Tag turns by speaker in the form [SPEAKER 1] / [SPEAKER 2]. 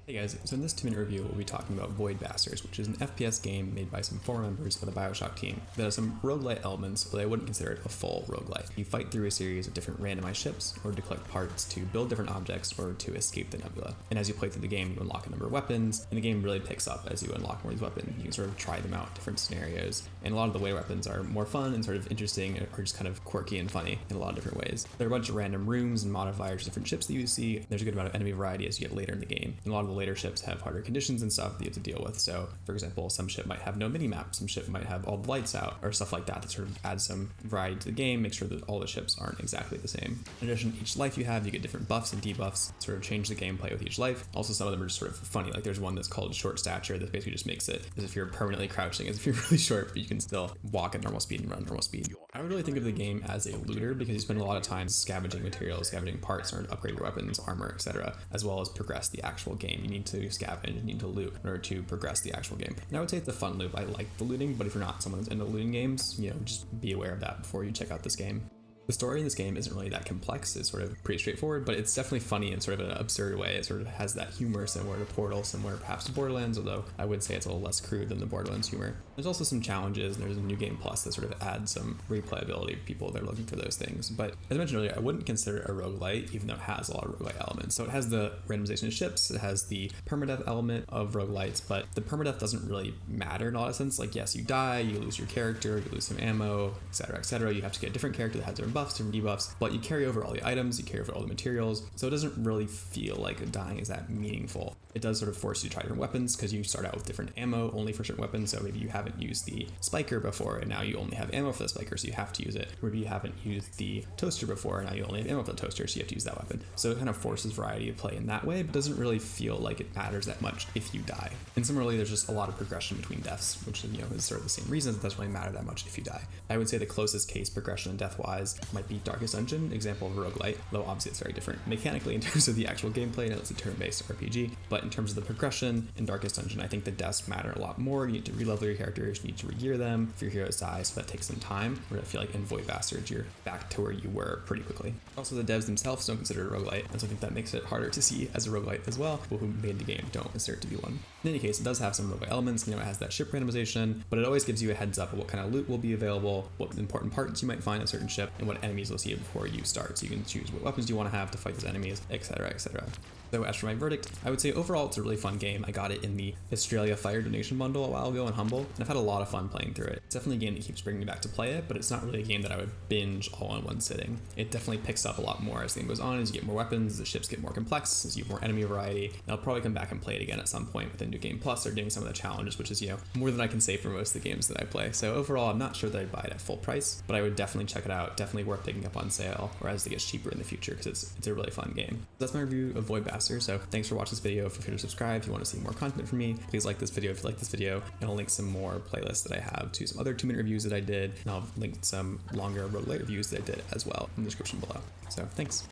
[SPEAKER 1] Hey guys, so in this 2-minute review we'll be talking about Void Bastards, which is an FPS game made by some former members of the Bioshock team that has some roguelite elements, but I wouldn't consider it a full roguelite. You fight through a series of different randomized ships, or to collect parts to build different objects, or to escape the nebula. And as you play through the game, you unlock a number of weapons, and the game really picks up as you unlock more of these weapons. You can sort of try them out in different scenarios, and a lot of the way weapons are more fun and sort of interesting, or just kind of quirky and funny in a lot of different ways. There are a bunch of random rooms and modifiers, different ships that you see. There's a good amount of enemy variety as you get later in the game, and a lot of the later ships have harder conditions and stuff that you have to deal with. So for example, some ship might have no mini-map, some ship might have all the lights out, or stuff like that sort of adds some variety to the game, make sure that all the ships aren't exactly the same. In addition, each life you have, you get different buffs and debuffs, sort of change the gameplay with each life. Also, some of them are just sort of funny, like there's one that's called short stature that basically just makes it as if you're permanently crouching, as if you're really short, but you can still walk at normal speed and run normal speed. I would really think of the game as a looter because you spend a lot of time scavenging materials, scavenging parts in order to upgrade your weapons, armor, etc., as well as progress the actual game. You need to scavenge, you need to loot in order to progress the actual game. And I would say it's a fun loop. I like the looting, but if you're not someone who's into looting games, just be aware of that before you check out this game. The story in this game isn't really that complex. It's sort of pretty straightforward, but it's definitely funny in sort of an absurd way. It sort of has that humor similar to Portal, similar perhaps to Borderlands, although I would say it's a little less crude than the Borderlands humor. There's also some challenges, and there's a new game plus that sort of adds some replayability to people that are looking for those things. But as I mentioned earlier, I wouldn't consider it a roguelite, even though it has a lot of roguelite elements. So it has the randomization of ships, it has the permadeath element of roguelites, but the permadeath doesn't really matter in a lot of sense. Like, yes, you die, you lose your character, you lose some ammo, etc., etc. You have to get a different character that has different buffs, different debuffs, but you carry over all the items, you carry over all the materials, so it doesn't really feel like dying is that meaningful. It does sort of force you to try different weapons because you start out with different ammo only for certain weapons, so maybe you haven't used the spiker before and now you only have ammo for the spiker, so you have to use it. Or maybe you haven't used the toaster before and now you only have ammo for the toaster, so you have to use that weapon. So it kind of forces variety of play in that way, but doesn't really feel like it matters that much if you die. And similarly, there's just a lot of progression between deaths, which is sort of the same reasons. It doesn't really matter that much if you die. I would say the closest case progression and death-wise might be Darkest Dungeon, example of a roguelite, though obviously it's very different mechanically in terms of the actual gameplay, and it's a turn-based RPG, but in terms of the progression in Darkest Dungeon, I think the deaths matter a lot more. You need to re-level your characters, you need to re-gear them if your heroes die, so that takes some time. Where I feel like in Void Bastards, you're back to where you were pretty quickly. Also, the devs themselves don't consider it a roguelite, and so I think that makes it harder to see as a roguelite as well. People who made the game don't consider it to be one. In any case, it does have some roguelite elements. It has that ship randomization, but it always gives you a heads up of what kind of loot will be available, what important parts you might find on a certain ship, and what enemies you'll see before you start. So you can choose what weapons you want to have to fight those enemies, etc., etc. So as for my verdict, I would say overall it's a really fun game. I got it in the Australia Fire donation bundle a while ago on Humble, and I've had a lot of fun playing through it. It's definitely a game that keeps bringing me back to play it, but it's not really a game that I would binge all in one sitting. It definitely picks up a lot more as the game goes on, as you get more weapons, the ships get more complex, as you have more enemy variety, and I'll probably come back and play it again at some point with a new game plus or doing some of the challenges, which is, more than I can say for most of the games that I play. So overall, I'm not sure that I'd buy it at full price, but I would definitely check it out, definitely worth picking up on sale, or as it gets cheaper in the future, because it's a really fun game. That's my review of Void Bastards, so thanks for watching this video. Feel free to subscribe if you want to see more content from me. Please like this video if you like this video, and I'll link some more playlists that I have to some other 2-minute reviews that I did, and I'll link some longer roguelite reviews that I did as well in the description below. So thanks.